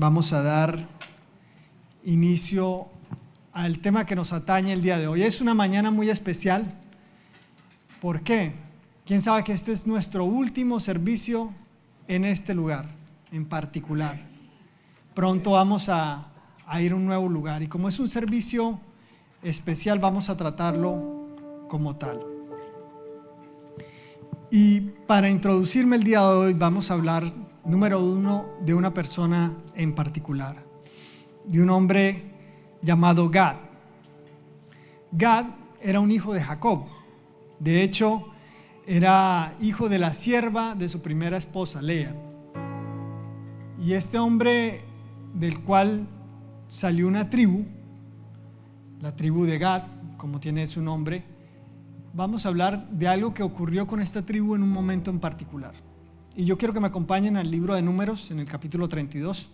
vamos a dar inicio al tema que nos atañe el día de hoy. Es una mañana muy especial. ¿Por qué? ¿Quién sabe que este es nuestro último servicio en este lugar en particular? Pronto vamos a ir a un nuevo lugar y como es un servicio especial vamos a tratarlo como tal. Y para introducirme el día de hoy vamos a hablar, número uno, de una persona en particular, de un hombre llamado Gad. Gad era un hijo de Jacob. De hecho, era hijo de la sierva de su primera esposa, Lea. Y este hombre del cual salió una tribu, la tribu de Gad, como tiene su nombre, vamos a hablar de algo que ocurrió con esta tribu en un momento en particular. Y yo quiero que me acompañen al libro de Números, en el capítulo 32,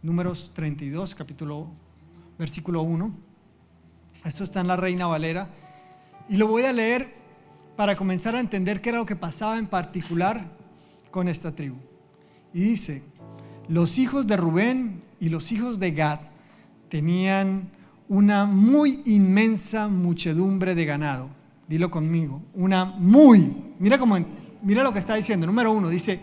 Números 32, versículo 1. Esto está en la Reina Valera. Y lo voy a leer para comenzar a entender qué era lo que pasaba en particular con esta tribu. Y dice: los hijos de Rubén y los hijos de Gad tenían una muy inmensa muchedumbre de ganado. Dilo conmigo, mira lo que está diciendo. Número uno, dice,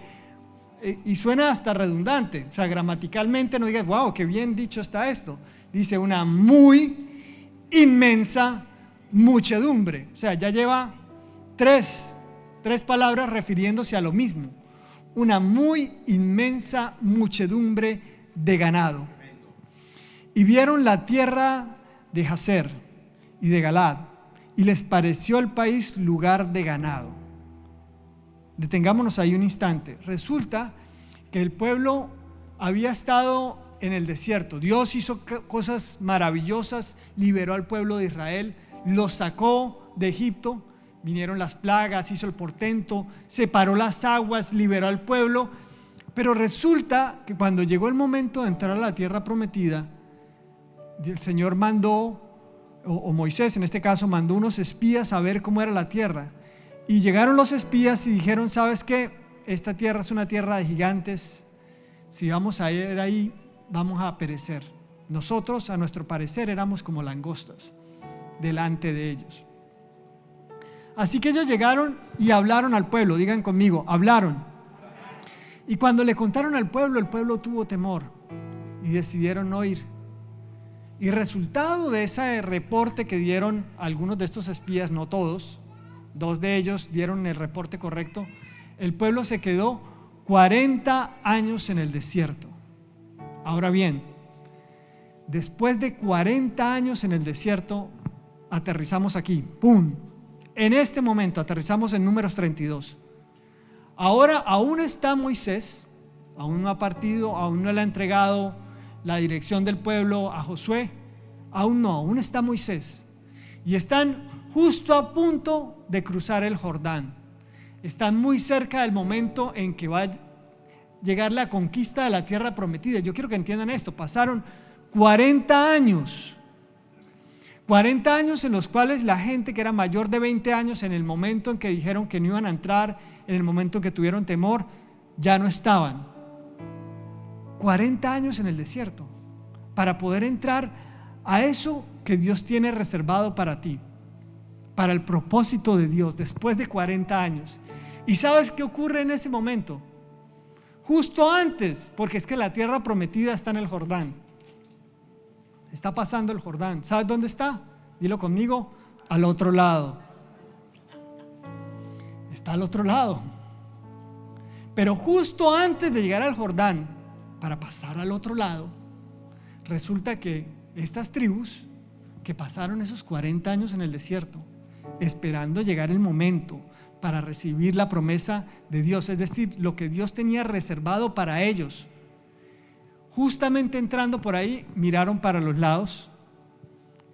y suena hasta redundante, o sea, gramaticalmente no digas, wow, qué bien dicho está esto. Dice una muy inmensa muchedumbre, o sea, ya lleva tres palabras refiriéndose a lo mismo. Una muy inmensa muchedumbre de ganado. Y vieron la tierra de Jazer y de Galad, y les pareció el país lugar de ganado. Detengámonos ahí un instante. Resulta que el pueblo había estado en el desierto. Dios hizo cosas maravillosas, liberó al pueblo de Israel, los sacó de Egipto, vinieron las plagas, hizo el portento, separó las aguas, liberó al pueblo. Pero resulta que cuando llegó el momento de entrar a la tierra prometida, el Señor mandó, o Moisés en este caso, mandó unos espías a ver cómo era la tierra. Y llegaron los espías y dijeron: ¿sabes qué? Esta tierra es una tierra de gigantes. Si vamos a ir ahí, vamos a perecer. Nosotros, a nuestro parecer, éramos como langostas delante de ellos. Así que ellos llegaron y hablaron al pueblo. Digan conmigo, hablaron. Y cuando le contaron al pueblo, el pueblo tuvo temor y decidieron no ir. Y resultado de ese reporte que dieron algunos de estos espías, no todos, 2 de ellos dieron el reporte correcto, el pueblo se quedó 40 años en el desierto. Ahora bien, después de 40 años en el desierto, aterrizamos aquí, ¡pum! En este momento aterrizamos en Números 32. Ahora aún está Moisés, aún no ha partido, aún no le ha entregado la dirección del pueblo a Josué, aún está Moisés. Y están justo a punto de cruzar el Jordán. Están muy cerca del momento en que va a llegar la conquista de la tierra prometida. Yo quiero que entiendan esto. Pasaron 40 años. 40 años en los cuales la gente que era mayor de 20 años, en el momento en que dijeron que no iban a entrar, en el momento en que tuvieron temor, ya no estaban. 40 años en el desierto para poder entrar a eso que Dios tiene reservado para ti, para el propósito de Dios, después de 40 años. ¿Y sabes qué ocurre en ese momento? Justo antes, porque es que la tierra prometida está en el Jordán. Está pasando el Jordán. ¿Sabes dónde está? Dilo conmigo, al otro lado. Está al otro lado. Pero justo antes de llegar al Jordán, para pasar al otro lado, resulta que estas tribus que pasaron esos 40 años en el desierto, esperando llegar el momento para recibir la promesa de Dios, es decir, lo que Dios tenía reservado para ellos, justamente entrando por ahí, miraron para los lados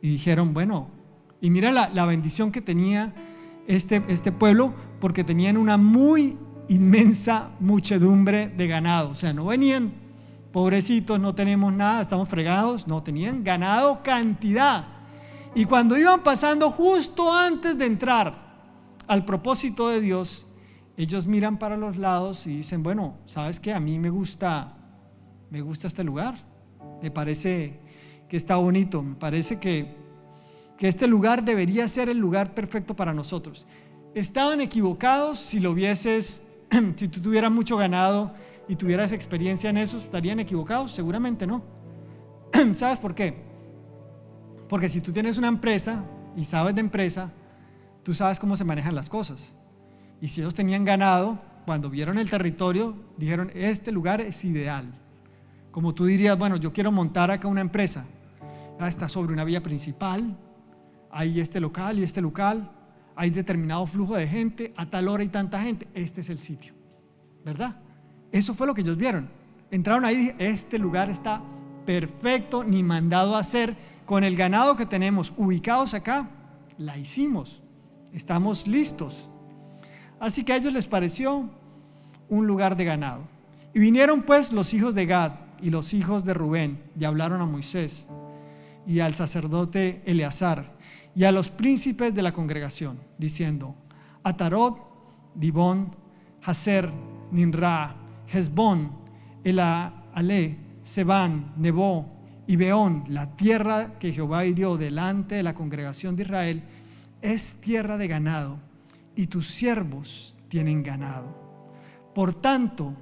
y dijeron, bueno, y mira la bendición que tenía este pueblo, porque tenían una muy inmensa muchedumbre de ganado. O sea, no venían, pobrecitos, no tenemos nada, estamos fregados. No, tenían ganado cantidad. Y cuando iban pasando justo antes de entrar al propósito de Dios, ellos miran para los lados y dicen, bueno, ¿sabes qué? A mí me gusta me gusta este lugar, me parece que está bonito, me parece que este lugar debería ser el lugar perfecto para nosotros. Estaban equivocados si lo vieses, si tú tuvieras mucho ganado y tuvieras experiencia en eso, ¿estarían equivocados? Seguramente no. ¿Sabes por qué? Porque si tú tienes una empresa y sabes de empresa, tú sabes cómo se manejan las cosas. Y si ellos tenían ganado, cuando vieron el territorio, dijeron, este lugar es ideal. Como tú dirías, bueno, yo quiero montar acá una empresa. Está sobre una vía principal, hay este local y este local, hay determinado flujo de gente, a tal hora hay tanta gente, este es el sitio, ¿verdad? Eso fue lo que ellos vieron. Entraron ahí y dijeron, este lugar está perfecto, ni mandado a hacer, con el ganado que tenemos ubicados acá, la hicimos, estamos listos. Así que a ellos les pareció un lugar de ganado. Y vinieron pues los hijos de Gad y los hijos de Rubén y hablaron a Moisés y al sacerdote Eleazar y a los príncipes de la congregación, diciendo: Atarot, Dibón, Haser, Ninra, Hezbón, Elale, Sebán, Nebo y Beón, la tierra que Jehová hirió delante de la congregación de Israel, es tierra de ganado, y tus siervos tienen ganado. Por tanto,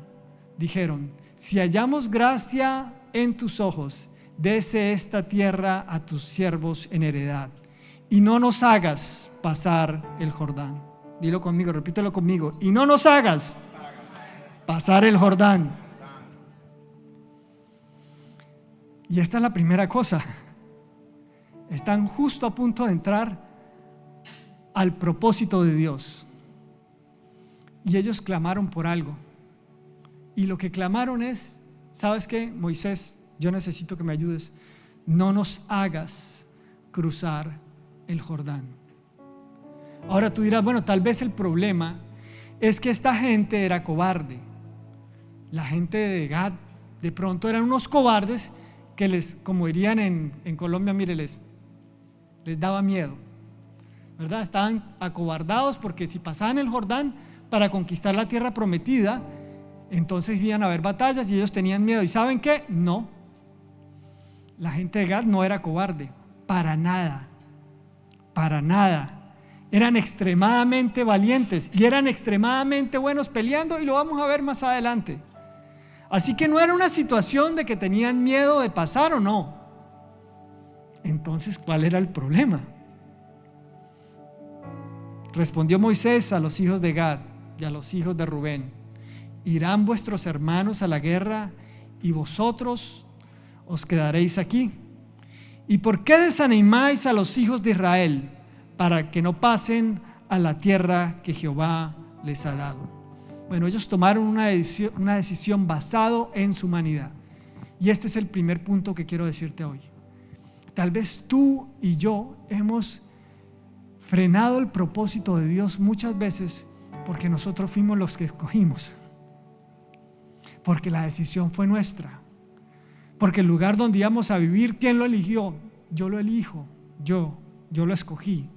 dijeron: si hallamos gracia en tus ojos, dese esta tierra a tus siervos en heredad, y no nos hagas pasar el Jordán. Dilo conmigo, repítelo conmigo. Y no nos hagas pasar el Jordán. Y esta es la primera cosa. Están justo a punto de entrar al propósito de Dios. Y ellos clamaron por algo. Y lo que clamaron es: ¿sabes qué, Moisés? Yo necesito que me ayudes. No nos hagas cruzar el Jordán. Ahora tú dirás, bueno, tal vez el problema es que esta gente era cobarde. La gente de Gad de pronto eran unos cobardes que les, como dirían en Colombia, mire, les daba miedo, ¿verdad? Estaban acobardados porque si pasaban el Jordán para conquistar la tierra prometida, entonces iban a haber batallas y ellos tenían miedo. ¿Y saben qué? No. La gente de Gad no era cobarde, para nada. Para nada. Eran extremadamente valientes y eran extremadamente buenos peleando, y lo vamos a ver más adelante. Así que no era una situación de que tenían miedo de pasar o no. Entonces, ¿cuál era el problema? Respondió Moisés a los hijos de Gad y a los hijos de Rubén: ¿irán vuestros hermanos a la guerra y vosotros os quedaréis aquí? ¿Y por qué desanimáis a los hijos de Israel para que no pasen a la tierra que Jehová les ha dado? Bueno, ellos tomaron una decisión basado en su humanidad. Y este es el primer punto que quiero decirte hoy. Tal vez tú y yo hemos frenado el propósito de Dios muchas veces porque nosotros fuimos los que escogimos. Porque la decisión fue nuestra. Porque el lugar donde íbamos a vivir, ¿quién lo eligió? Yo lo elijo, yo lo escogí.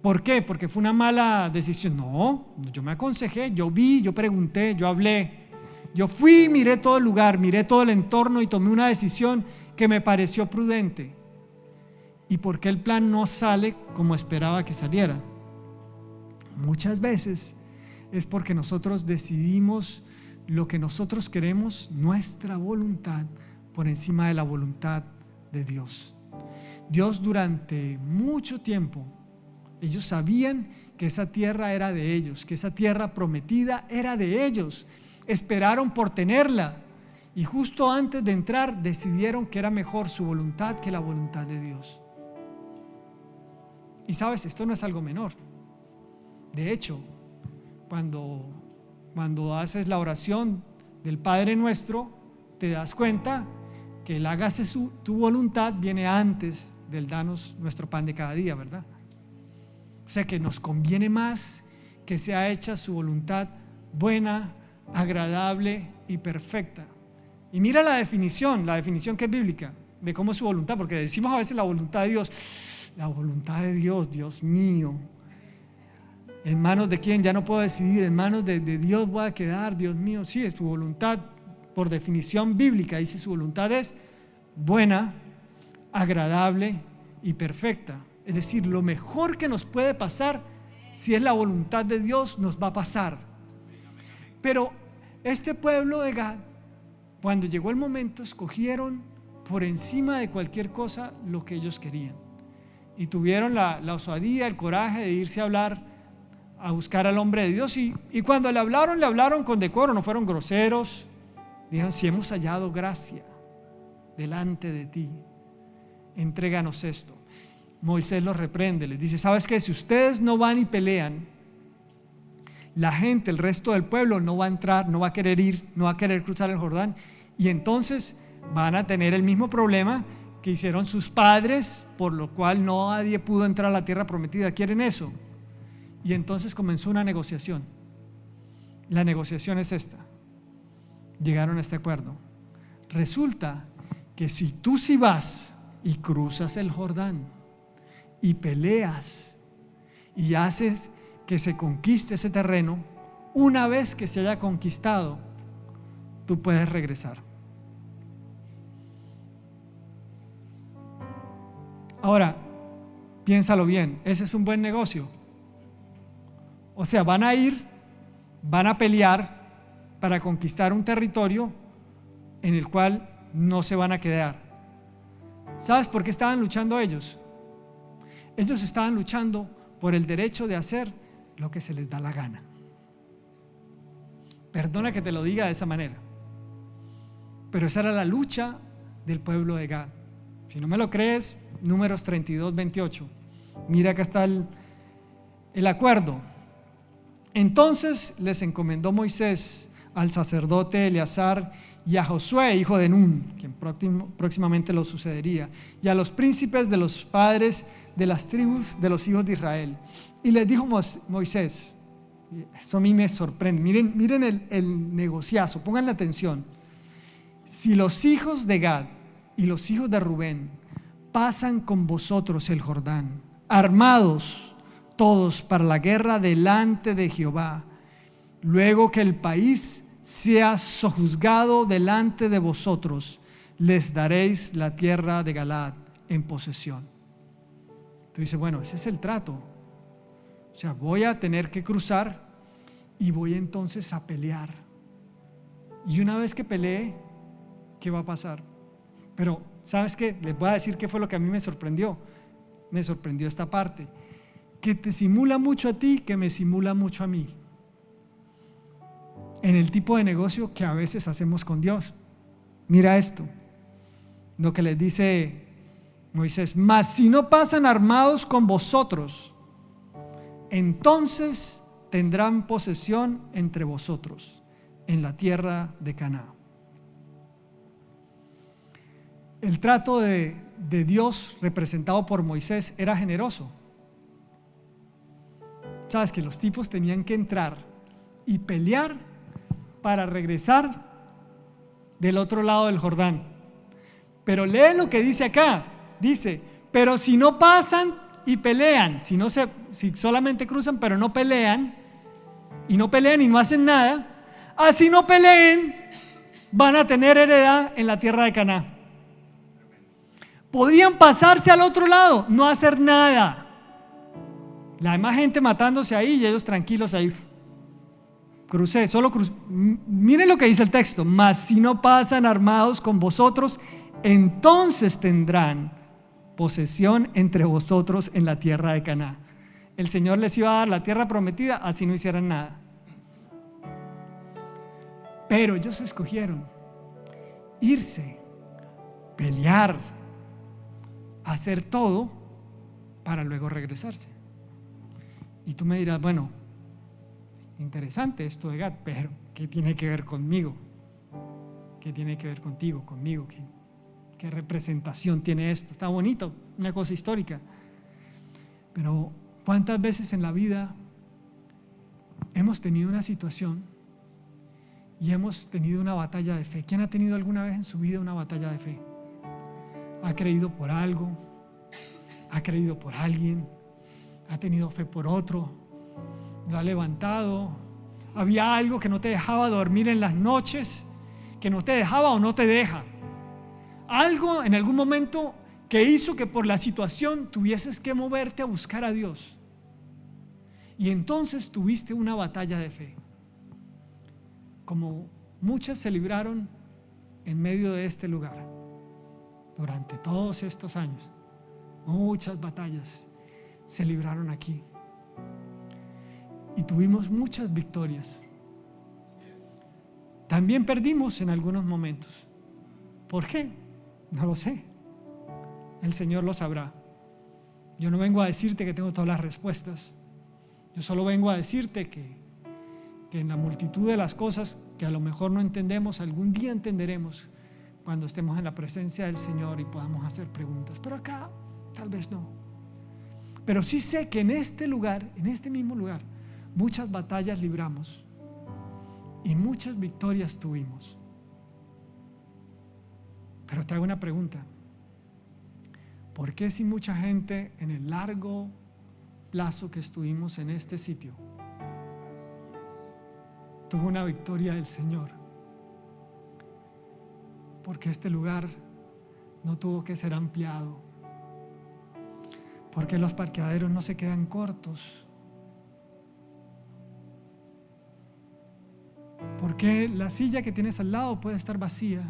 ¿Por qué? Porque fue una mala decisión. No, yo me aconsejé, yo vi, yo pregunté, yo hablé. Yo fui, miré todo el lugar, miré todo el entorno y tomé una decisión que me pareció prudente. ¿Y por qué el plan no sale como esperaba que saliera? Muchas veces es porque nosotros decidimos lo que nosotros queremos, nuestra voluntad, por encima de la voluntad de Dios. Dios, durante mucho tiempo, ellos sabían que esa tierra era de ellos, que esa tierra prometida era de ellos. Esperaron por tenerla y justo antes de entrar decidieron que era mejor su voluntad que la voluntad de Dios. Y sabes, esto no es algo menor. De hecho, cuando haces la oración del Padre Nuestro, te das cuenta que el hágase tu voluntad viene antes del danos nuestro pan de cada día, ¿verdad? O sea que nos conviene más que sea hecha su voluntad buena, agradable y perfecta. Y mira la definición que es bíblica de cómo es su voluntad, porque decimos a veces la voluntad de Dios. La voluntad de Dios, Dios mío, ¿en manos de quién? Ya no puedo decidir, en manos de Dios voy a quedar, Dios mío. Sí, es tu voluntad, por definición bíblica, dice su voluntad es buena, agradable y perfecta. Es decir, lo mejor que nos puede pasar, si es la voluntad de Dios, nos va a pasar. Pero este pueblo de Gad, cuando llegó el momento, escogieron por encima de cualquier cosa lo que ellos querían. Y tuvieron la osadía, el coraje de irse a hablar, a buscar al hombre de Dios. Y cuando le hablaron con decoro, no fueron groseros. Dijeron: si hemos hallado gracia delante de ti, entréganos esto. Moisés los reprende, les dice: ¿sabes qué? Si ustedes no van y pelean, la gente, el resto del pueblo no va a entrar, no va a querer ir, no va a querer cruzar el Jordán, y entonces van a tener el mismo problema que hicieron sus padres, por lo cual nadie pudo entrar a la tierra prometida. ¿Quieren eso? Y entonces comenzó una negociación. La negociación es esta. Llegaron a este acuerdo. Resulta que si tú sí vas y cruzas el Jordán y peleas y haces que se conquiste ese terreno, una vez que se haya conquistado, tú puedes regresar. Ahora, piénsalo bien, ese es un buen negocio. O sea, van a ir, van a pelear para conquistar un territorio en el cual no se van a quedar. ¿Sabes por qué estaban luchando ellos? Ellos estaban luchando por el derecho de hacer lo que se les da la gana. Perdona que te lo diga de esa manera, pero esa era la lucha del pueblo de Gad. Si no me lo crees, Números 32, 28. Mira, acá está el acuerdo. Entonces les encomendó Moisés al sacerdote Eleazar y a Josué, hijo de Nun, quien próximamente lo sucedería, y a los príncipes de los padres de las tribus de los hijos de Israel. Y les dijo Moisés, eso a mí me sorprende, miren el negociazo, pongan atención: si los hijos de Gad y los hijos de Rubén pasan con vosotros el Jordán, armados todos para la guerra delante de Jehová, luego que el país sea sojuzgado delante de vosotros, les daréis la tierra de Galaad en posesión. Tú dices: bueno, ese es el trato. O sea, voy a tener que cruzar y voy entonces a pelear. Y una vez que pelee, ¿qué va a pasar? Pero, ¿sabes qué? Les voy a decir qué fue lo que a mí me sorprendió. Me sorprendió esta parte, que te simula mucho a ti, que me simula mucho a mí, en el tipo de negocio que a veces hacemos con Dios. Mira esto, lo que les dice Moisés: mas si no pasan armados con vosotros, entonces tendrán posesión entre vosotros en la tierra de Canaán. El trato de Dios representado por Moisés era generoso. Sabes que los tipos tenían que entrar y pelear para regresar del otro lado del Jordán. Pero lee lo que dice acá. Dice: pero si no pasan y pelean, si solamente cruzan pero no pelean, y no hacen nada, así no peleen, van a tener heredad en la tierra de Canaán. Podían pasarse al otro lado, no hacer nada, la demás gente matándose ahí y ellos tranquilos ahí. Crucé. Miren lo que dice el texto: mas si no pasan armados con vosotros, entonces tendrán posesión entre vosotros en la tierra de Canaán. El Señor les iba a dar la tierra prometida, así no hicieran nada. Pero ellos escogieron irse, pelear, hacer todo para luego regresarse. Y tú me dirás: bueno, interesante esto de Gad, pero ¿qué tiene que ver conmigo? ¿Qué tiene que ver contigo, conmigo? ¿Qué representación tiene esto? Está bonito, una cosa histórica. Pero ¿cuántas veces en la vida hemos tenido una situación y hemos tenido una batalla de fe? ¿Quién ha tenido alguna vez en su vida una batalla de fe? Ha creído por algo, ha creído por alguien, ha tenido fe por otro, lo ha levantado. Había algo que no te dejaba dormir en las noches, que no te dejaba o no te deja. Algo en algún momento que hizo que por la situación tuvieses que moverte a buscar a Dios. Y entonces tuviste una batalla de fe, como muchas se libraron en medio de este lugar durante todos estos años. Muchas batallas se libraron aquí y tuvimos muchas victorias. También perdimos en algunos momentos. ¿Por qué? No lo sé. El Señor lo sabrá. Yo no vengo a decirte que tengo todas las respuestas. Yo solo vengo a decirte que en la multitud de las cosas que a lo mejor no entendemos, algún día entenderemos cuando estemos en la presencia del Señor y podamos hacer preguntas. Pero acá tal vez no. Pero sí sé que en este lugar, en este mismo lugar, muchas batallas libramos y muchas victorias tuvimos. Pero te hago una pregunta. ¿Por qué si mucha gente en el largo plazo que estuvimos en este sitio tuvo una victoria del Señor? Porque este lugar no tuvo que ser ampliado. Porque los parqueaderos no se quedan cortos. Porque la silla que tienes al lado puede estar vacía.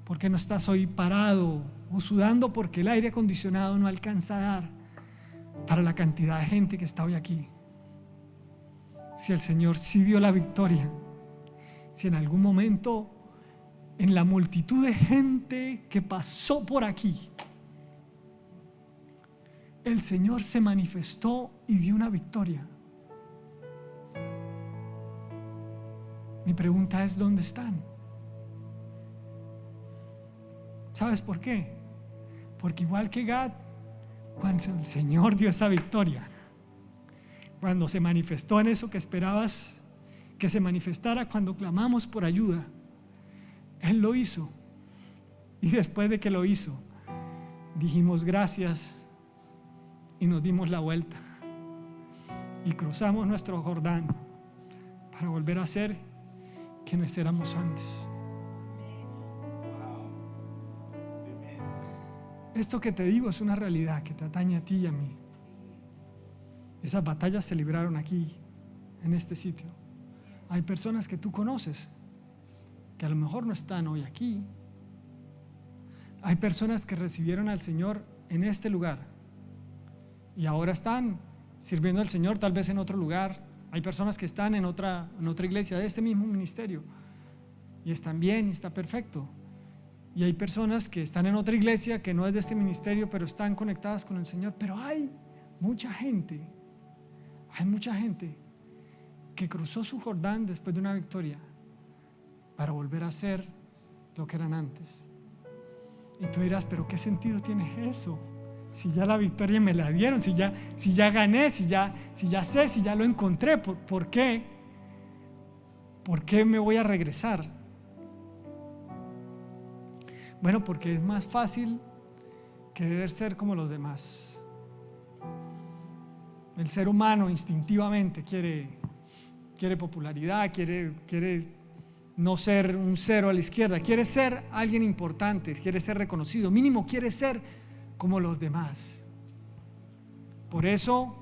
Porque no estás hoy parado o sudando porque el aire acondicionado no alcanza a dar para la cantidad de gente que está hoy aquí. Si el Señor sí dio la victoria, si en algún momento en la multitud de gente que pasó por aquí, el Señor se manifestó y dio una victoria. Mi pregunta es, ¿dónde están? ¿Sabes por qué? Porque igual que Gad, cuando el Señor dio esa victoria, cuando se manifestó en eso que esperabas que se manifestara cuando clamamos por ayuda, Él lo hizo. Y después de que lo hizo, dijimos gracias y nos dimos la vuelta y cruzamos nuestro Jordán para volver a ser quienes éramos antes. Esto que te digo es una realidad que te atañe a ti y a mí. Esas batallas se libraron aquí, en este sitio. Hay personas que tú conoces que a lo mejor no están hoy aquí. Hay personas que recibieron al Señor en este lugar y ahora están sirviendo al Señor tal vez en otro lugar. Hay personas que están en otra iglesia de este mismo ministerio y están bien y está perfecto. Y hay personas que están en otra iglesia que no es de este ministerio, pero están conectadas con el Señor. Pero hay mucha gente que cruzó su Jordán después de una victoria para volver a ser lo que eran antes. Y tú dirás, pero ¿qué sentido tiene eso? Si ya la victoria me la dieron, si ya gané, si ya sé, si ya lo encontré, ¿por qué? ¿Por qué me voy a regresar? Bueno, porque es más fácil querer ser como los demás. El ser humano instintivamente quiere popularidad, quiere no ser un cero a la izquierda, quiere ser alguien importante, quiere ser reconocido, mínimo quiere ser como los demás. Por eso,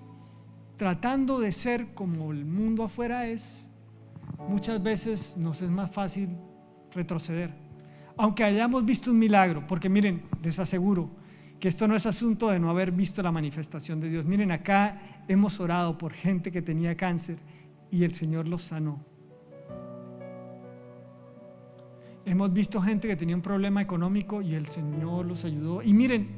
tratando de ser como el mundo afuera es, muchas veces nos es más fácil retroceder. Aunque hayamos visto un milagro, porque miren, les aseguro que esto no es asunto de no haber visto la manifestación de Dios. Miren, acá hemos orado por gente que tenía cáncer y el Señor los sanó. Hemos visto gente que tenía un problema económico y el Señor los ayudó. Y miren,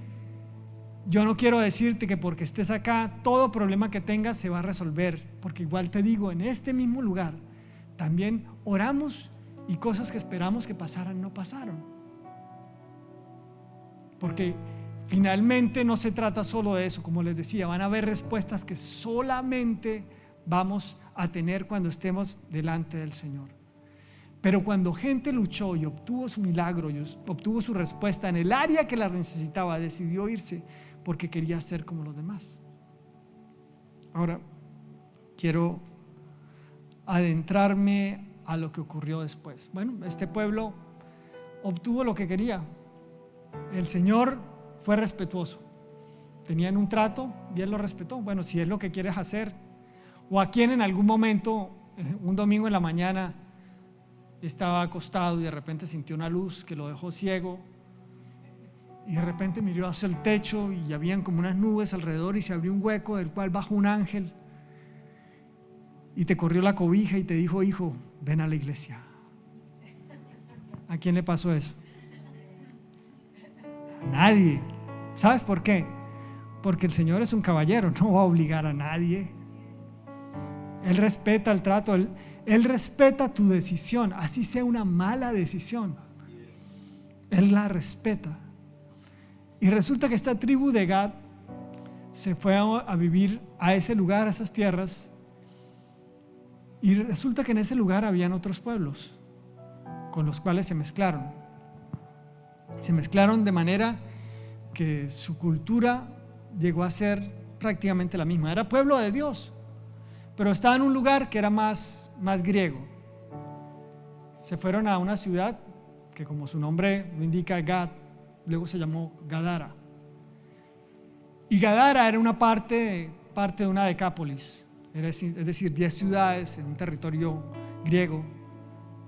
yo no quiero decirte que porque estés acá, todo problema que tengas se va a resolver, porque igual te digo, en este mismo lugar también oramos y cosas que esperamos que pasaran no pasaron. Porque finalmente no se trata solo de eso, como les decía, van a haber respuestas que solamente vamos a tener cuando estemos delante del Señor. Pero cuando gente luchó y obtuvo su milagro y obtuvo su respuesta en el área que la necesitaba, decidió irse porque quería ser como los demás. Ahora, quiero adentrarme a lo que ocurrió después. Bueno, este pueblo obtuvo lo que quería. El Señor fue respetuoso. Tenían un trato y Él lo respetó. Bueno, si es lo que quieres hacer. O a quien en algún momento, un domingo en la mañana, estaba acostado y de repente sintió una luz que lo dejó ciego, y de repente miró hacia el techo y habían como unas nubes alrededor y se abrió un hueco del cual bajó un ángel y te corrió la cobija y te dijo: hijo, ven a la iglesia. ¿A quién le pasó eso? A nadie. ¿Sabes por qué? Porque el Señor es un caballero, no va a obligar a nadie. Él respeta el trato, Él respeta tu decisión, así sea una mala decisión. Él la respeta. Y resulta que esta tribu de Gad se fue a vivir a ese lugar, a esas tierras, y resulta que en ese lugar habían otros pueblos con los cuales se mezclaron. Se mezclaron de manera que su cultura llegó a ser prácticamente la misma. Era pueblo de Dios, pero estaba en un lugar que era más griego. Se fueron a una ciudad que, como su nombre lo indica, Gad, luego se llamó Gadara. Y Gadara era una parte de una decápolis, es decir, 10 ciudades en un territorio griego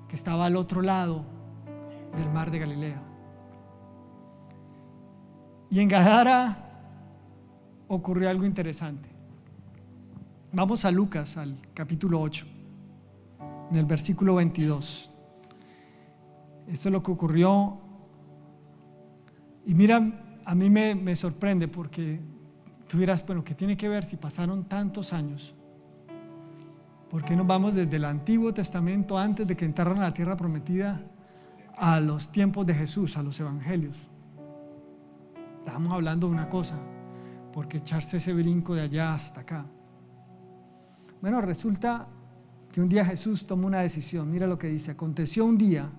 que estaba al otro lado del mar de Galilea. Y en Gadara ocurrió algo interesante. Vamos a Lucas, al capítulo 8, en el versículo 22. Esto es lo que ocurrió. Y mira, a mí me sorprende, porque tú dirás: bueno, ¿qué tiene que ver si pasaron tantos años? ¿Por qué nos vamos desde el Antiguo Testamento, antes de que entraran a la tierra prometida, a los tiempos de Jesús, a los evangelios? Estábamos hablando de una cosa, ¿por qué echarse ese brinco de allá hasta acá? Bueno, resulta que un día Jesús tomó una decisión. Mira lo que dice: aconteció un día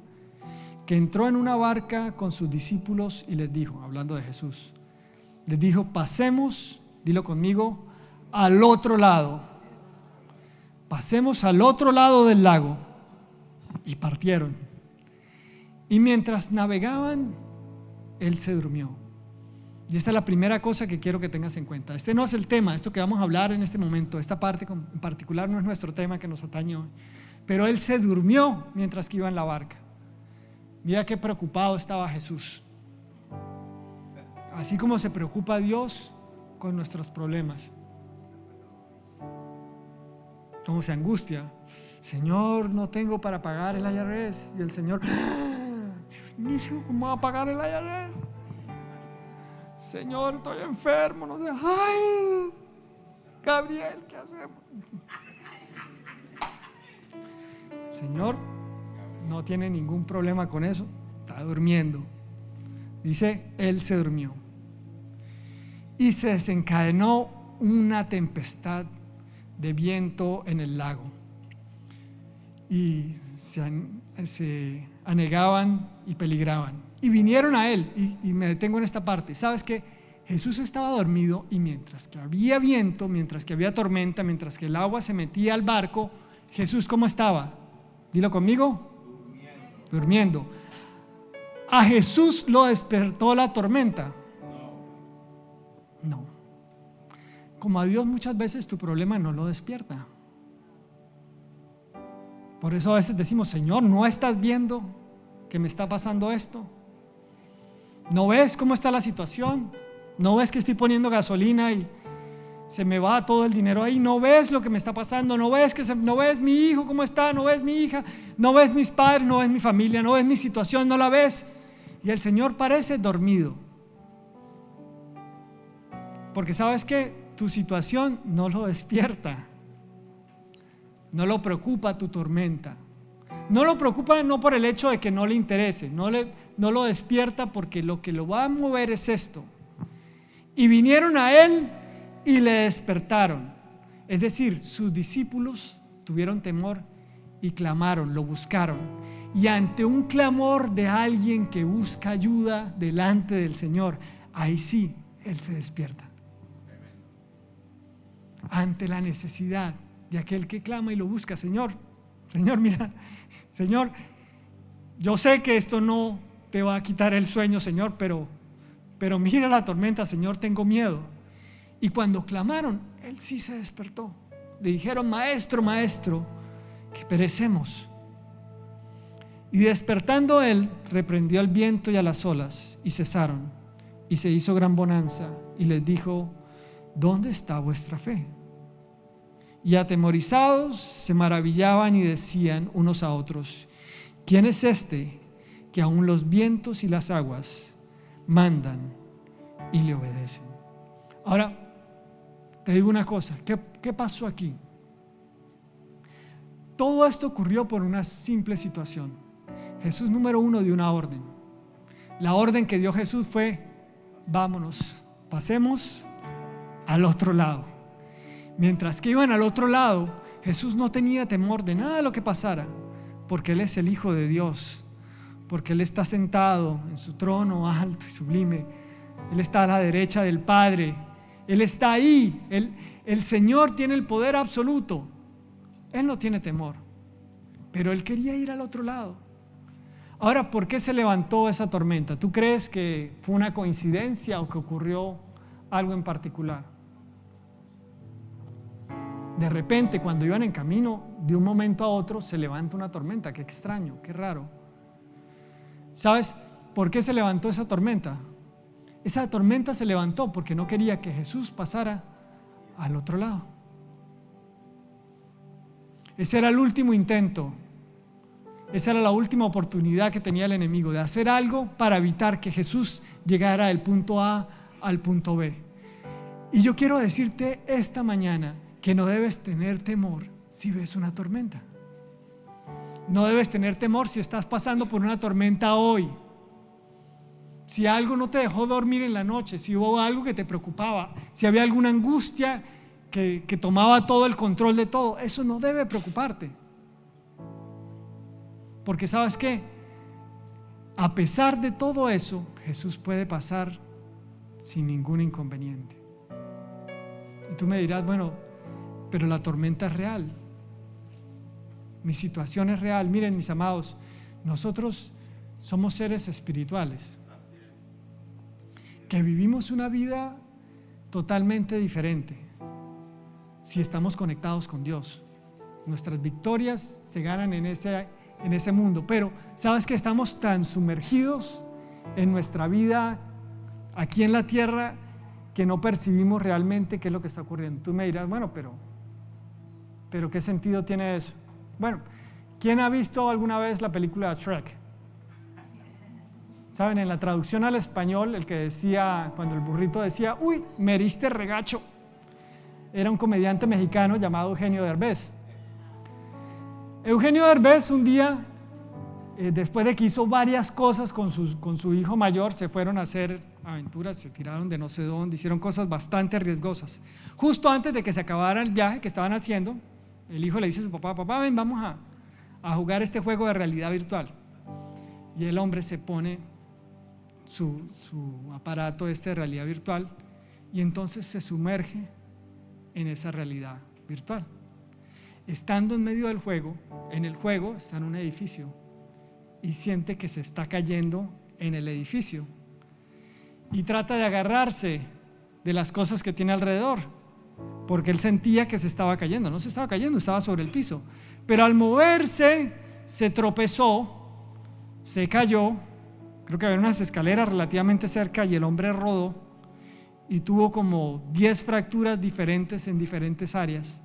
que entró en una barca con sus discípulos y les dijo, hablando de Jesús, les dijo: pasemos, dilo conmigo, al otro lado. Pasemos al otro lado del lago. Y partieron. Y mientras navegaban, Él se durmió. Y esta es la primera cosa que quiero que tengas en cuenta. Este no es el tema, esto que vamos a hablar en este momento, esta parte en particular no es nuestro tema que nos atañe hoy. Pero Él se durmió mientras que iba en la barca. Mira qué preocupado estaba Jesús. Así como se preocupa Dios con nuestros problemas. Como se angustia: Señor, no tengo para pagar el IRS. Y el Señor: Dios mío, ¿cómo va a pagar el IRS? Señor, estoy enfermo, no sé. Ay, Gabriel, ¿qué hacemos? El Señor no tiene ningún problema con eso, está durmiendo. Dice: Él se durmió. Y se desencadenó una tempestad de viento en el lago. Y se anegaban y peligraban. Y vinieron a Él, y me detengo en esta parte. ¿Sabes qué? Jesús estaba dormido, y mientras que había viento, mientras que había tormenta, mientras que el agua se metía al barco, Jesús, ¿cómo estaba? Dilo conmigo. Durmiendo. ¿A Jesús lo despertó la tormenta? No. Como a Dios muchas veces tu problema no lo despierta. Por eso a veces decimos: Señor, ¿no estás viendo que me está pasando esto? ¿No ves cómo está la situación? ¿No ves que estoy poniendo gasolina y se me va todo el dinero ahí? ¿No ves lo que me está pasando? ¿No ves no ves mi hijo cómo está? ¿No ves mi hija? ¿No ves mis padres? ¿No ves mi familia? ¿No ves mi situación? ¿No la ves? Y el Señor parece dormido. Porque sabes que tu situación no lo despierta. No lo preocupa tu tormenta. No lo preocupa no por el hecho de que no le interese, no lo despierta, porque lo que lo va a mover es esto. Y vinieron a Él y le despertaron. Es decir, sus discípulos tuvieron temor y clamaron, lo buscaron. Y ante un clamor de alguien que busca ayuda delante del Señor, ahí sí, Él se despierta. Ante la necesidad de aquel que clama y lo busca: Señor, mira, Señor, yo sé que esto no te va a quitar el sueño, Señor, pero mira la tormenta, Señor, tengo miedo. Y cuando clamaron, él sí se despertó. Le dijeron, maestro, maestro, que perecemos. Y despertando él, reprendió al viento y a las olas, y cesaron. Y se hizo gran bonanza, y les dijo, ¿dónde está vuestra fe? Y atemorizados se maravillaban y decían unos a otros, ¿quién es este que aún los vientos y las aguas mandan y le obedecen? Ahora, te digo una cosa, ¿qué pasó aquí? Todo esto ocurrió por una simple situación. Jesús, número uno, dio una orden. La orden que dio Jesús fue, vámonos, pasemos al otro lado. Mientras que iban al otro lado, Jesús no tenía temor de nada de lo que pasara, porque Él es el Hijo de Dios, porque Él está sentado en su trono alto y sublime. Él está a la derecha del Padre. Él está ahí. El Señor tiene el poder absoluto. Él no tiene temor, pero Él quería ir al otro lado. Ahora, ¿por qué se levantó esa tormenta? ¿Tú crees que fue una coincidencia o que ocurrió algo en particular? De repente, cuando iban en camino, de un momento a otro se levanta una tormenta. Qué extraño, qué raro. ¿Sabes por qué se levantó esa tormenta? Esa tormenta se levantó porque no quería que Jesús pasara al otro lado. Ese era el último intento. Esa era la última oportunidad que tenía el enemigo de hacer algo para evitar que Jesús llegara del punto A al punto B. Y yo quiero decirte esta mañana que no debes tener temor si ves una tormenta. No debes tener temor si estás pasando por una tormenta hoy. Si algo no te dejó dormir en la noche, si hubo algo que te preocupaba, si había alguna angustia que tomaba todo el control de todo, eso no debe preocuparte. Porque ¿sabes qué? A pesar de todo eso, Jesús puede pasar sin ningún inconveniente. Y tú me dirás, bueno, pero la tormenta es real. Mi situación es real. Miren, mis amados, nosotros somos seres espirituales que vivimos una vida totalmente diferente si estamos conectados con Dios. Nuestras victorias se ganan en ese mundo, pero sabes que estamos tan sumergidos en nuestra vida aquí en la tierra que no percibimos realmente qué es lo que está ocurriendo. Tú me dirás, bueno, pero ¿qué sentido tiene eso? Bueno, ¿quién ha visto alguna vez la película Shrek? ¿Saben? En la traducción al español, el que decía, cuando el burrito decía, uy, me heriste regacho, era un comediante mexicano llamado Eugenio Derbez. Eugenio Derbez un día, después de que hizo varias cosas con su hijo mayor, se fueron a hacer aventuras, se tiraron de no sé dónde, hicieron cosas bastante riesgosas. Justo antes de que se acabara el viaje que estaban haciendo, el hijo le dice a su papá, papá, ven, vamos a jugar este juego de realidad virtual. Y el hombre se pone su aparato de realidad virtual y entonces se sumerge en esa realidad virtual. Estando en medio del juego, en el juego está en un edificio y siente que se está cayendo en el edificio y trata de agarrarse de las cosas que tiene alrededor, porque él sentía que se estaba cayendo. No se estaba cayendo, estaba sobre el piso, pero al moverse se tropezó, se cayó. Creo que había unas escaleras relativamente cerca y el hombre rodó y tuvo como 10 fracturas diferentes en diferentes áreas.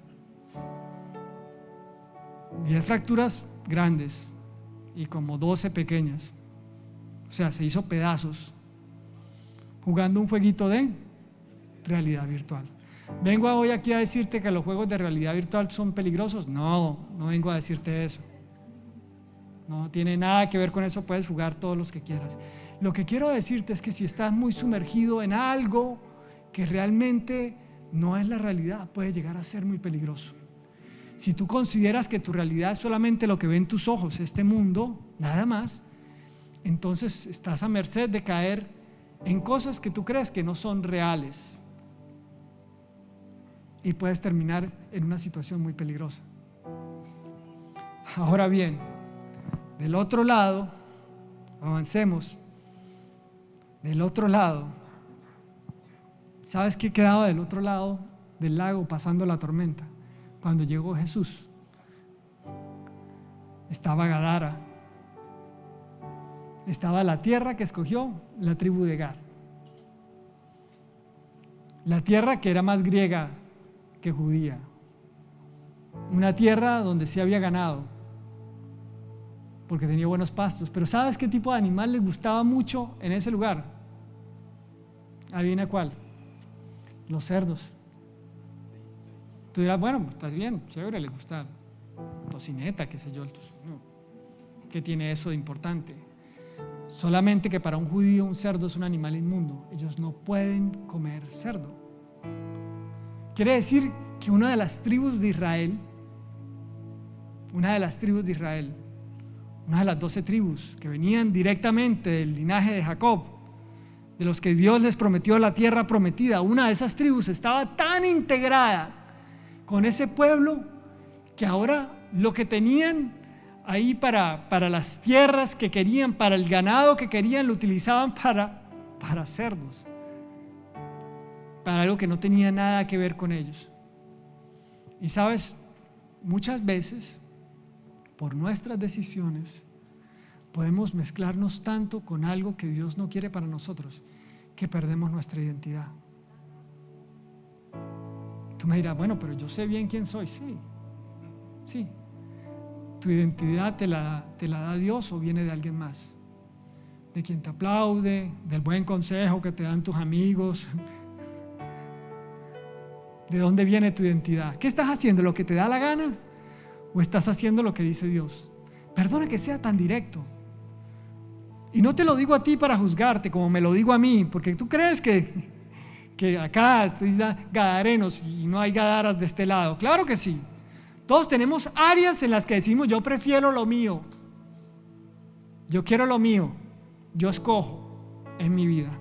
10 fracturas grandes y como 12 pequeñas. O sea, se hizo pedazos jugando un jueguito de realidad virtual. ¿Vengo hoy aquí a decirte que los juegos de realidad virtual son peligrosos? No vengo a decirte eso. No tiene nada que ver con eso, puedes jugar todos los que quieras. Lo que quiero decirte es que si estás muy sumergido en algo que realmente no es la realidad, puede llegar a ser muy peligroso. Si tú consideras que tu realidad es solamente lo que ven tus ojos, este mundo, nada más, entonces estás a merced de caer en cosas que tú crees que no son reales y puedes terminar en una situación muy peligrosa. Ahora bien, del otro lado, avancemos, del otro lado, ¿sabes qué quedaba del otro lado del lago pasando la tormenta? Cuando llegó Jesús, estaba Gadara, estaba la tierra que escogió la tribu de Gad, la tierra que era más griega que judía, una tierra donde sí había ganado, porque tenía buenos pastos. Pero ¿sabes qué tipo de animal les gustaba mucho en ese lugar? ¿Adivina cuál? Los cerdos. Tú dirás, bueno, está bien, chévere, les gusta tocineta, qué sé yo. No. ¿Qué tiene eso de importante? Solamente que para un judío un cerdo es un animal inmundo. Ellos no pueden comer cerdo. Quiere decir que una de las tribus de Israel, una de las 12 tribus que venían directamente del linaje de Jacob, de los que Dios les prometió la tierra prometida, una de esas tribus estaba tan integrada con ese pueblo que ahora lo que tenían ahí para las tierras que querían, para el ganado que querían, lo utilizaban para cerdos, para algo que no tenía nada que ver con ellos. Y sabes, muchas veces por nuestras decisiones podemos mezclarnos tanto con algo que Dios no quiere para nosotros que perdemos nuestra identidad. Tú me dirás, bueno, pero yo sé bien quién soy. Sí. Tu identidad te la da Dios o viene de alguien más, de quien te aplaude, del buen consejo que te dan tus amigos. ¿De dónde viene tu identidad? ¿Qué estás haciendo? ¿Lo que te da la gana? ¿O estás haciendo lo que dice Dios? Perdona que sea tan directo. Y no te lo digo a ti para juzgarte, como me lo digo a mí, porque tú crees que acá estoy gadarenos y no hay gadaras de este lado. Claro que sí. Todos tenemos áreas en las que decimos, yo prefiero lo mío, yo quiero lo mío, yo escojo en mi vida.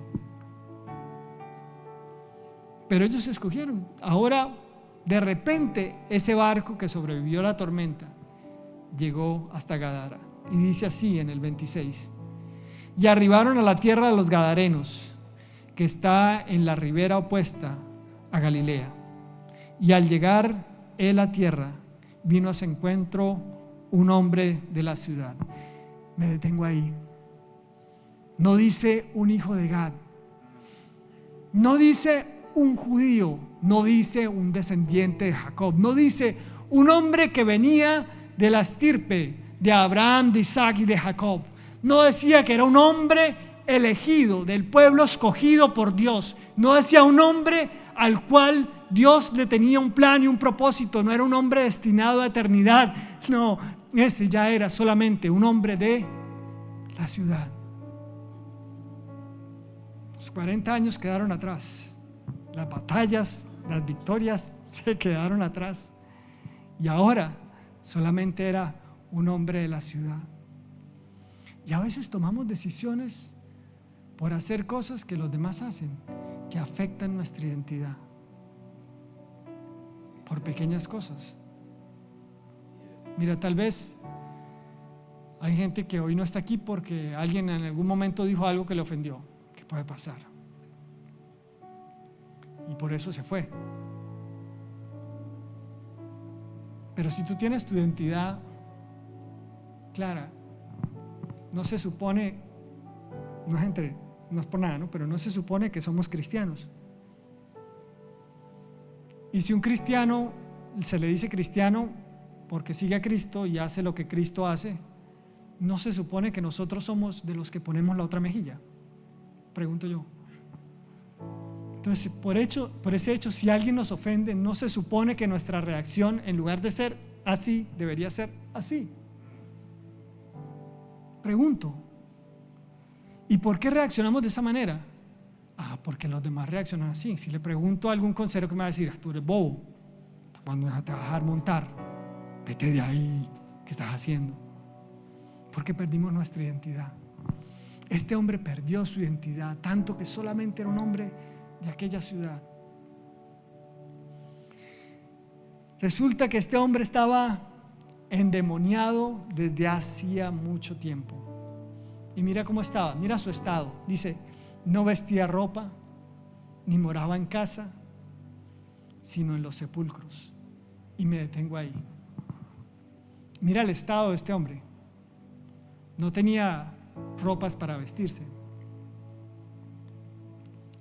Pero ellos escogieron. Ahora, de repente, ese barco que sobrevivió a la tormenta llegó hasta Gadara. Y dice así en el 26: y arribaron a la tierra de los Gadarenos, que está en la ribera opuesta a Galilea. Y al llegar él a tierra, vino a su encuentro un hombre de la ciudad. Me detengo ahí. No dice un hijo de Gad, no dice un judío, no dice un descendiente de Jacob, no dice un hombre que venía de la estirpe de Abraham, de Isaac y de Jacob. No decía que era un hombre elegido del pueblo escogido por Dios. No decía un hombre al cual Dios le tenía un plan y un propósito. No era un hombre destinado a eternidad. No, ese ya era solamente un hombre de la ciudad. Los 40 años quedaron atrás. Las batallas, las victorias se quedaron atrás. Y ahora solamente era un hombre de la ciudad. Y a veces tomamos decisiones por hacer cosas que los demás hacen, que afectan nuestra identidad, por pequeñas cosas. Mira, tal vez hay gente que hoy no está aquí porque alguien en algún momento dijo algo que le ofendió, que puede pasar, y por eso se fue. Pero si tú tienes tu identidad clara, no se supone, no es por nada, ¿no? Pero no se supone que somos cristianos. Y si un cristiano se le dice cristiano porque sigue a Cristo y hace lo que Cristo hace, no se supone que nosotros somos de los que ponemos la otra mejilla, pregunto yo. Entonces, por ese hecho, si alguien nos ofende, no se supone que nuestra reacción, en lugar de ser así, debería ser así. Pregunto, ¿y por qué reaccionamos de esa manera? Porque los demás reaccionan así. Si le pregunto a algún consejero, que me va a decir, tú eres bobo, cuando te vas a dejar montar, vete de ahí, ¿qué estás haciendo? Porque perdimos nuestra identidad. Este hombre perdió su identidad, tanto que solamente era un hombre de aquella ciudad. Resulta que este hombre estaba endemoniado desde hacía mucho tiempo. Y mira cómo estaba, mira su estado. Dice, no vestía ropa, ni moraba en casa, sino en los sepulcros. Y me detengo ahí. Mira el estado de este hombre. No tenía ropas para vestirse.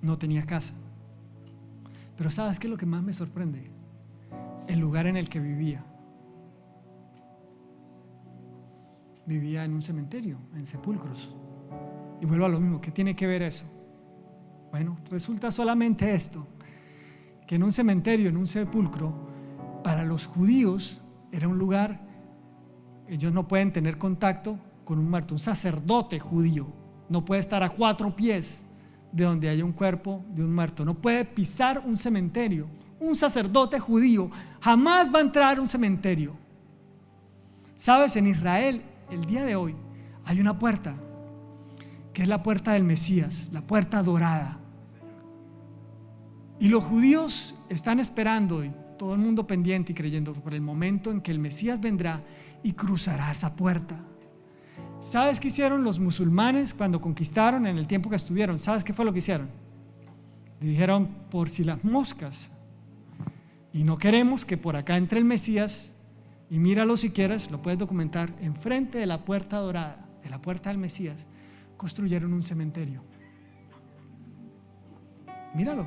No tenía casa. Pero ¿sabes qué es lo que más me sorprende? El lugar en el que vivía. Vivía en un cementerio, en sepulcros. Y vuelvo a lo mismo, ¿qué tiene que ver eso? Bueno, resulta solamente esto, que en un cementerio, en un sepulcro, para los judíos era un lugar, ellos no pueden tener contacto con un muerto. Un sacerdote judío no puede estar a 4 pies de donde haya un cuerpo de un muerto, no puede pisar un cementerio. Un sacerdote judío jamás va a entrar a un cementerio. Sabes, en Israel el día de hoy hay una puerta que es la puerta del Mesías, la puerta dorada, y los judíos están esperando, y todo el mundo pendiente y creyendo por el momento en que el Mesías vendrá y cruzará esa puerta. ¿Sabes qué hicieron los musulmanes cuando conquistaron en el tiempo que estuvieron? ¿Sabes qué fue lo que hicieron? Le dijeron, por si las moscas, y no queremos que por acá entre el Mesías, y míralo si quieres, lo puedes documentar, enfrente de la puerta dorada, de la puerta del Mesías, construyeron un cementerio. Míralo.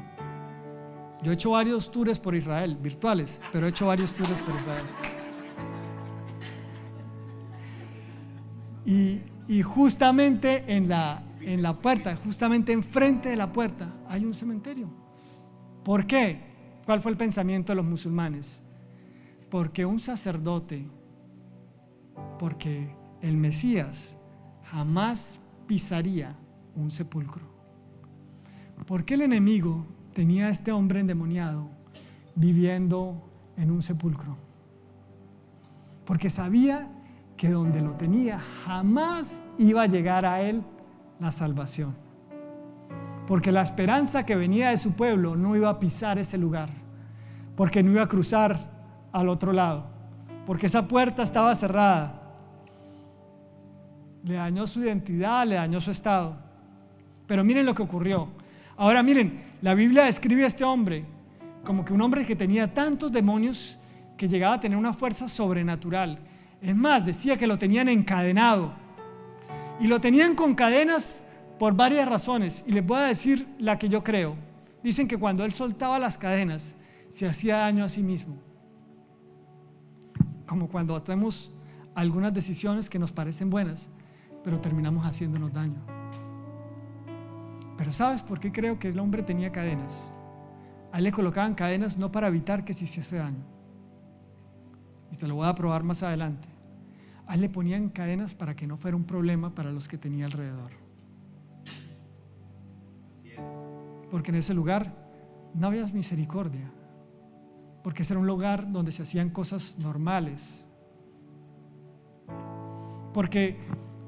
Yo he hecho varios tours por Israel, virtuales, pero he hecho varios tours por Israel. Y justamente en la puerta, justamente enfrente de la puerta, hay un cementerio. ¿Por qué? ¿Cuál fue el pensamiento de los musulmanes? Porque un sacerdote, porque el Mesías jamás pisaría un sepulcro. ¿Por qué el enemigo tenía a este hombre endemoniado viviendo en un sepulcro? Porque sabía que donde lo tenía jamás iba a llegar a él la salvación. Porque la esperanza que venía de su pueblo no iba a pisar ese lugar, porque no iba a cruzar al otro lado, porque esa puerta estaba cerrada. Le dañó su identidad, le dañó su estado. Pero miren lo que ocurrió. Ahora miren, la Biblia describe a este hombre como que un hombre que tenía tantos demonios que llegaba a tener una fuerza sobrenatural. Es más, decía que lo tenían encadenado. Y lo tenían con cadenas por varias razones. Y les voy a decir la que yo creo. Dicen que cuando él soltaba las cadenas, se hacía daño a sí mismo. Como cuando hacemos algunas decisiones que nos parecen buenas, pero terminamos haciéndonos daño. Pero ¿sabes por qué creo que el hombre tenía cadenas? A él le colocaban cadenas no para evitar que se hiciese daño. Y te lo voy a probar más adelante. A él le ponían cadenas para que no fuera un problema para los que tenía alrededor. Así es. Porque en ese lugar no había misericordia. Porque ese era un lugar donde se hacían cosas normales. Porque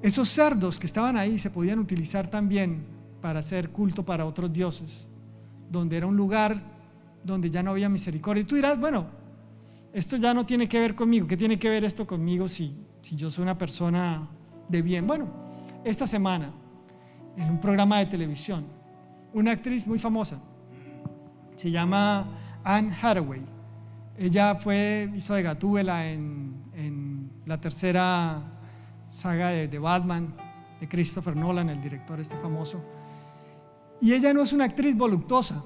esos cerdos que estaban ahí se podían utilizar también para hacer culto para otros dioses, donde era un lugar donde ya no había misericordia. Y tú dirás, bueno, esto ya no tiene que ver conmigo. ¿Qué tiene que ver esto conmigo si yo soy una persona de bien? Bueno, esta semana, en un programa de televisión, una actriz muy famosa, se llama Anne Hathaway. Ella hizo de Gatúbela en la tercera saga de Batman, de Christopher Nolan, el director famoso. Y ella no es una actriz voluptuosa,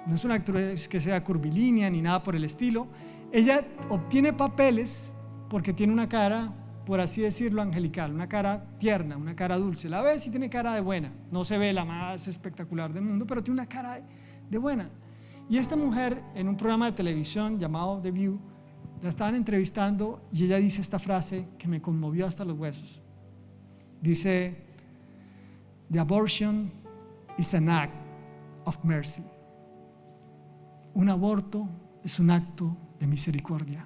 no es una actriz que sea curvilínea ni nada por el estilo. Ella obtiene papeles porque tiene una cara, por así decirlo, angelical, una cara tierna, una cara dulce. La ves y tiene cara de buena. No se ve la más espectacular del mundo, pero tiene una cara de buena. Y esta mujer, en un programa de televisión llamado The View, la estaban entrevistando y ella dice esta frase que me conmovió hasta los huesos. Dice, "The abortion is an act of mercy." Un aborto es un acto de misericordia.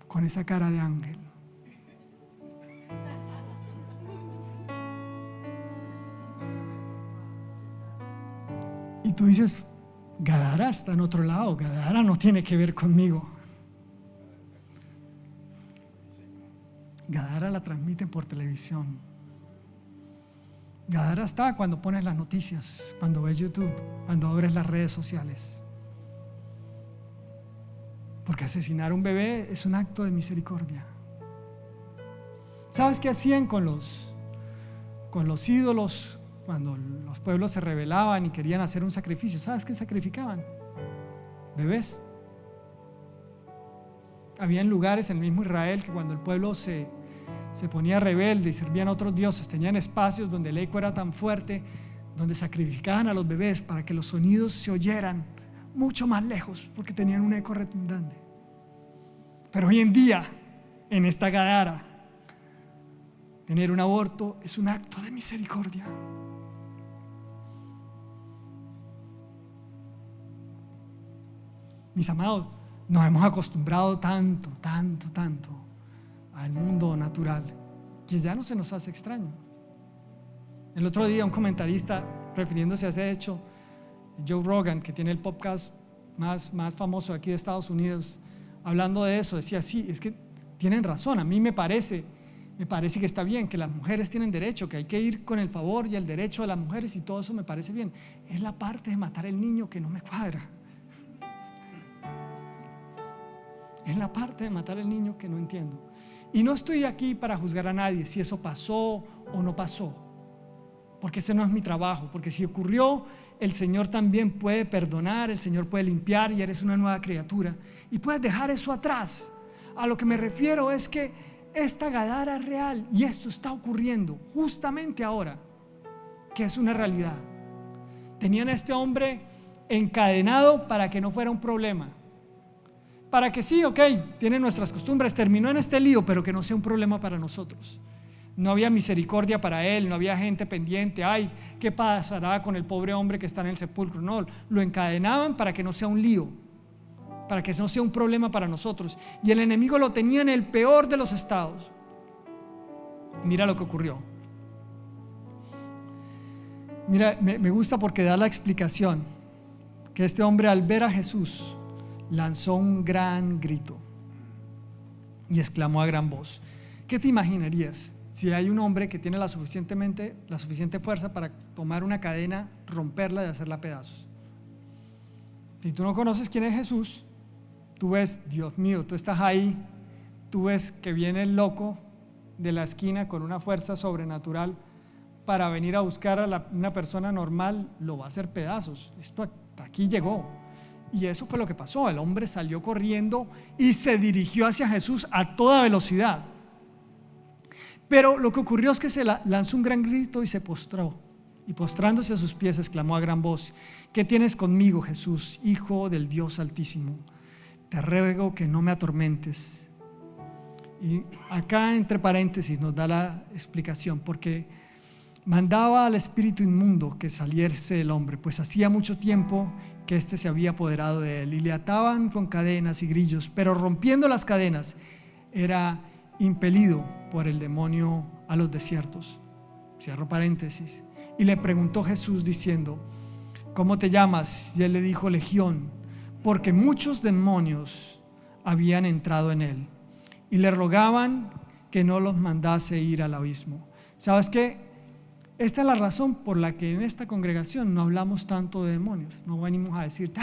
Con esa cara de ángel. Y tú dices, Gadara está en otro lado, Gadara no tiene que ver conmigo. transmiten por televisión. Gadara está cuando pones las noticias, cuando ves YouTube, cuando abres las redes sociales. Porque asesinar a un bebé es un acto de misericordia. ¿Sabes qué hacían con los ídolos cuando los pueblos se rebelaban y querían hacer un sacrificio? ¿Sabes qué sacrificaban? Bebés. Habían lugares en el mismo Israel que cuando el pueblo se ponía rebelde y servían a otros dioses, tenían espacios donde el eco era tan fuerte, donde sacrificaban a los bebés para que los sonidos se oyeran mucho más lejos, porque tenían un eco retumbante. Pero hoy en día, en esta Gadara, tener un aborto es un acto de misericordia. Mis amados, nos hemos acostumbrado tanto al mundo natural que ya no se nos hace extraño. El otro día un comentarista, refiriéndose a ese hecho, Joe Rogan, que tiene el podcast más famoso aquí de Estados Unidos, hablando de eso, decía: sí, es que tienen razón. A mí me parece que está bien, que las mujeres tienen derecho, que hay que ir con el favor y el derecho de las mujeres, y todo eso me parece bien. Es la parte de matar al niño que no me cuadra. Es la parte de matar al niño que no entiendo. Y no estoy aquí para juzgar a nadie si eso pasó o no pasó, porque ese no es mi trabajo. Porque si ocurrió, el Señor también puede perdonar, el Señor puede limpiar, y eres una nueva criatura y puedes dejar eso atrás. A lo que me refiero es que esta Gadara es real, y esto está ocurriendo justamente ahora, que es una realidad. Tenían a este hombre encadenado para que no fuera un problema, para que sí, ok, tiene nuestras costumbres, terminó en este lío, pero que no sea un problema para nosotros. No había misericordia para él, no había gente pendiente. Ay, ¿qué pasará con el pobre hombre que está en el sepulcro? No, lo encadenaban para que no sea un lío, para que no sea un problema para nosotros. Y el enemigo lo tenía en el peor de los estados. Mira lo que ocurrió. Mira, me gusta porque da la explicación que este hombre, al ver a Jesús, lanzó un gran grito y exclamó a gran voz. ¿Qué te imaginarías si hay un hombre que tiene la suficiente fuerza para tomar una cadena, romperla y hacerla a pedazos? Si tú no conoces quién es Jesús, tú ves, Dios mío, tú estás ahí, tú ves que viene el loco de la esquina con una fuerza sobrenatural para venir a buscar a una persona normal, lo va a hacer pedazos. Esto hasta aquí llegó. Y eso fue lo que pasó. El hombre salió corriendo y se dirigió hacia Jesús a toda velocidad. Pero lo que ocurrió es que se lanzó un gran grito y se postró. Y postrándose a sus pies exclamó a gran voz: ¿qué tienes conmigo, Jesús, Hijo del Dios Altísimo? Te ruego que no me atormentes. Y acá entre paréntesis nos da la explicación, porque mandaba al espíritu inmundo que saliese del hombre, pues hacía mucho tiempo que éste se había apoderado de él, y le ataban con cadenas y grillos, pero rompiendo las cadenas era impelido por el demonio a los desiertos. Cierro paréntesis. Y le preguntó Jesús diciendo: ¿cómo te llamas? Y él le dijo: Legión, porque muchos demonios habían entrado en él, y le rogaban que no los mandase ir al abismo. ¿Sabes qué? Esta es la razón por la que en esta congregación no hablamos tanto de demonios. No venimos a decirte: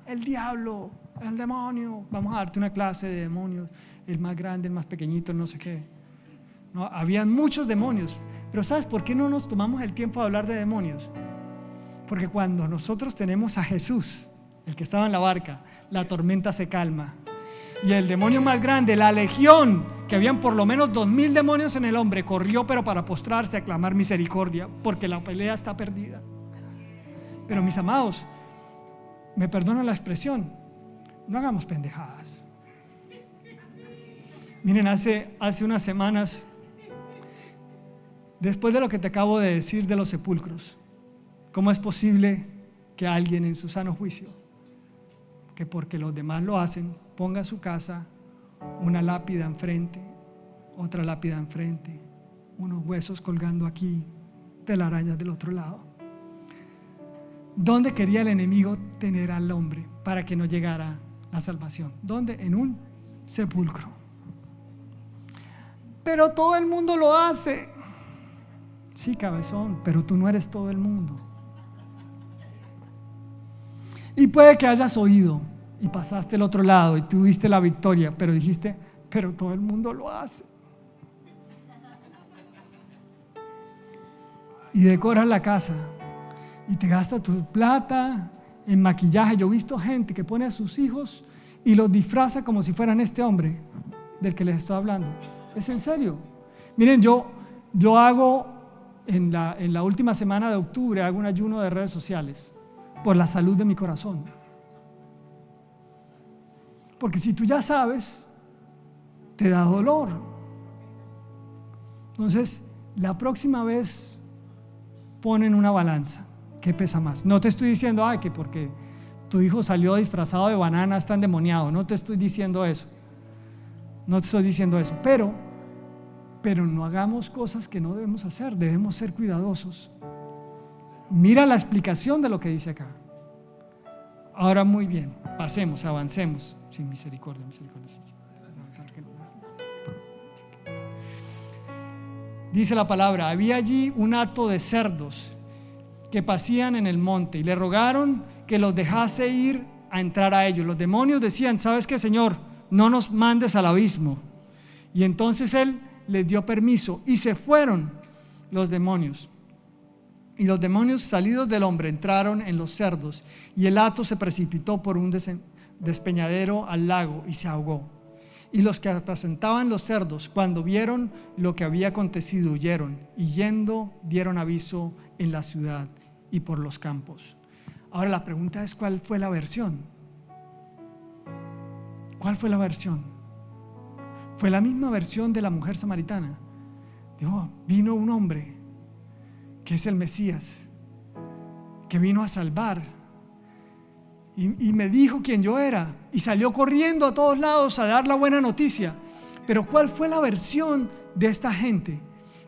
el diablo, el demonio, vamos a darte una clase de demonios, el más grande, el más pequeñito, el no sé qué. No, habían muchos demonios. Pero ¿sabes por qué no nos tomamos el tiempo de hablar de demonios? Porque cuando nosotros tenemos a Jesús, el que estaba en la barca, la tormenta se calma. Y el demonio más grande, la legión, que habían por lo menos 2000 demonios en el hombre, corrió pero para postrarse a clamar misericordia, porque la pelea está perdida. Pero mis amados, me perdonan la expresión, no hagamos pendejadas. Miren, hace unas semanas, después de lo que te acabo de decir de los sepulcros, ¿cómo es posible que alguien en su sano juicio, que porque los demás lo hacen, ponga en su casa una lápida enfrente, otra lápida enfrente, unos huesos colgando aquí, telarañas del otro lado? ¿Dónde quería el enemigo tener al hombre para que no llegara la salvación? ¿Dónde? En un sepulcro. pero todo el mundo lo hace. Sí, cabezón, pero tú no eres todo el mundo. Y puede que hayas oído y pasaste al otro lado y tuviste la victoria, pero dijiste, pero todo el mundo lo hace. Y decoras la casa y te gastas tu plata en maquillaje. Yo he visto gente que pone a sus hijos y los disfraza como si fueran este hombre del que les estoy hablando. Es en serio. Miren, yo hago en la última semana de octubre, hago un ayuno de redes sociales por la salud de mi corazón. Porque si tú ya sabes, te da dolor. Entonces, la próxima vez ponen una balanza. ¿Qué pesa más? No te estoy diciendo, que porque tu hijo salió disfrazado de banana está endemoniado. No te estoy diciendo eso. No te estoy diciendo eso. Pero no hagamos cosas que no debemos hacer. Debemos ser cuidadosos. Mira la explicación de lo que dice acá. Ahora muy bien, pasemos, avancemos. Sin misericordia, misericordia. Dice la palabra, había allí un hato de cerdos que pasían en el monte y le rogaron que los dejase ir a entrar a ellos. Los demonios decían, ¿sabes qué, Señor? No nos mandes al abismo. Y entonces Él les dio permiso y se fueron los demonios. Y los demonios salidos del hombre entraron en los cerdos y el hato se precipitó por un despeñadero al lago y se ahogó. Y los que apacentaban los cerdos, cuando vieron lo que había acontecido, huyeron y yendo dieron aviso en la ciudad y por los campos. Ahora la pregunta es, ¿cuál fue la versión? ¿Cuál fue la versión? Fue la misma versión de la mujer samaritana. Dijo, vino un hombre que es el Mesías, que vino a salvar. Y me dijo quién yo era y salió corriendo a todos lados a dar la buena noticia. Pero ¿cuál fue la versión de esta gente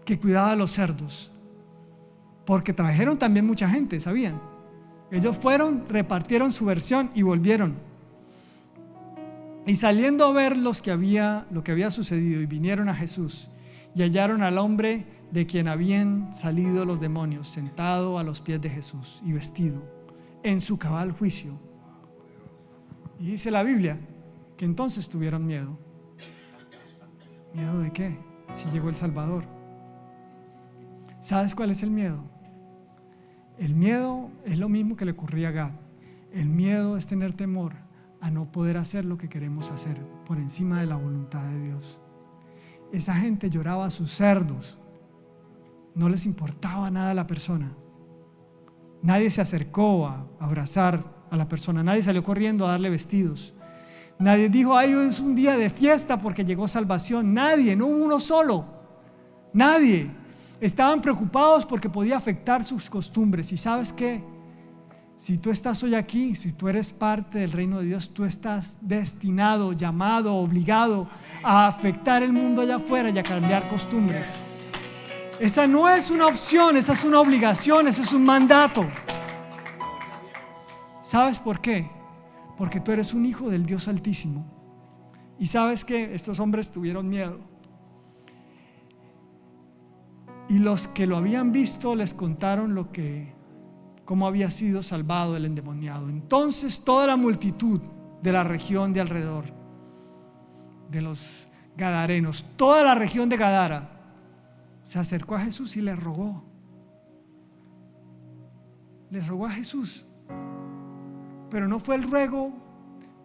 que cuidaba a los cerdos? Porque trajeron también mucha gente, ¿sabían? Ellos fueron, repartieron su versión y volvieron. Y saliendo a ver lo que había sucedido, y vinieron a Jesús y hallaron al hombre de quien habían salido los demonios, sentado a los pies de Jesús y vestido en su cabal juicio. Y dice la Biblia que entonces tuvieron miedo. ¿Miedo de qué? Si llegó el Salvador. ¿Sabes cuál es el miedo? El miedo es lo mismo que le ocurría a Gad. El miedo es tener temor a no poder hacer lo que queremos hacer por encima de la voluntad de Dios. Esa gente lloraba a sus cerdos. No les importaba nada a la persona. Nadie se acercó a abrazar a la persona. Nadie salió corriendo a darle vestidos. Nadie dijo, hoy es un día de fiesta porque llegó salvación. Nadie, no uno solo. Nadie. Estaban preocupados porque podía afectar sus costumbres. ¿Y sabes qué? Si tú estás hoy aquí, si tú eres parte del reino de Dios, tú estás destinado, llamado, obligado a afectar el mundo allá afuera y a cambiar costumbres. Esa no es una opción, esa es una obligación, ese es un mandato. ¿Sabes por qué? Porque tú eres un hijo del Dios Altísimo. Y sabes que estos hombres tuvieron miedo. Y los que lo habían visto les contaron cómo había sido salvado el endemoniado. Entonces toda la multitud de la región de alrededor, de los gadarenos, toda la región de Gadara, se acercó a Jesús y le rogó. Le rogó a Jesús. Pero no fue el ruego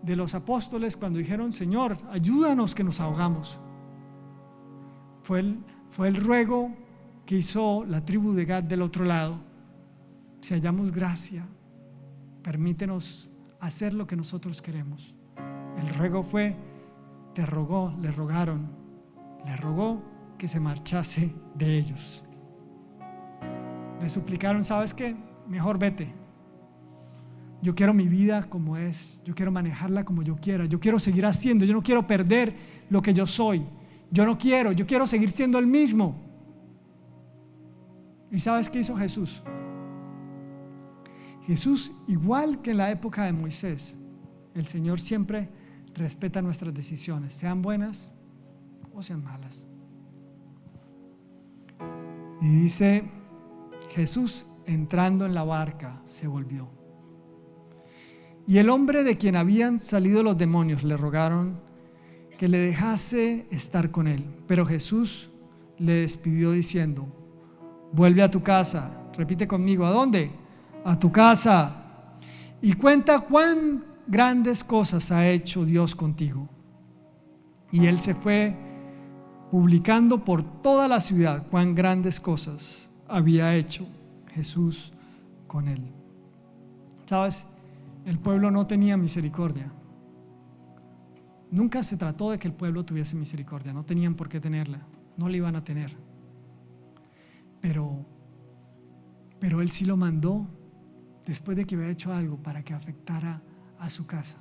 de los apóstoles cuando dijeron, Señor, ayúdanos que nos ahogamos. Fue el ruego que hizo la tribu de Gad del otro lado. Si hallamos gracia, permítenos hacer lo que nosotros queremos. El ruego fue, le rogaron, le rogó que se marchase de ellos. Le suplicaron, ¿sabes qué? Mejor vete. Yo quiero mi vida como es, yo quiero manejarla como yo quiera, yo quiero seguir haciendo, yo no quiero perder lo que yo soy, yo quiero seguir siendo el mismo. ¿Y sabes qué hizo Jesús? Jesús, igual que en la época de Moisés, el Señor siempre respeta nuestras decisiones, sean buenas o sean malas. Y dice, Jesús entrando en la barca se volvió. Y el hombre de quien habían salido los demonios le rogaron que le dejase estar con él. Pero Jesús le despidió diciendo, vuelve a tu casa. Repite conmigo, ¿a dónde? A tu casa. Y cuenta cuán grandes cosas ha hecho Dios contigo. Y él se fue publicando por toda la ciudad cuán grandes cosas había hecho Jesús con él. ¿Sabes? El pueblo no tenía misericordia. Nunca se trató de que el pueblo tuviese misericordia. No tenían por qué tenerla. No la iban a tener. Pero él sí lo mandó después de que había hecho algo para que afectara a su casa.